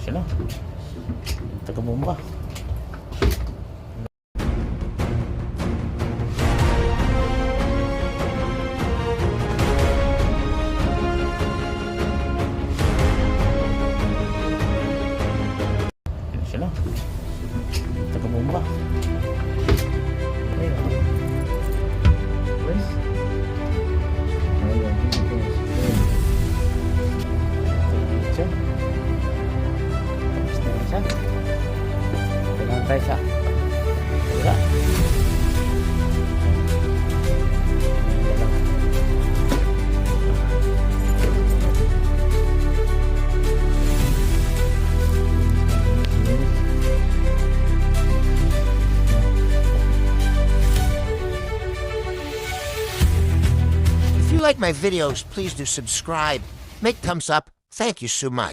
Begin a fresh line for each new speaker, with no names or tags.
Sila. Taga-bomba. Sila. Taga-bomba. Ayun. Where's? Ayun. Ayun. Tapos na isa. Kailangan tayo sa wala.
If you like my videos, please do subscribe. Make thumbs up. Thank you so much.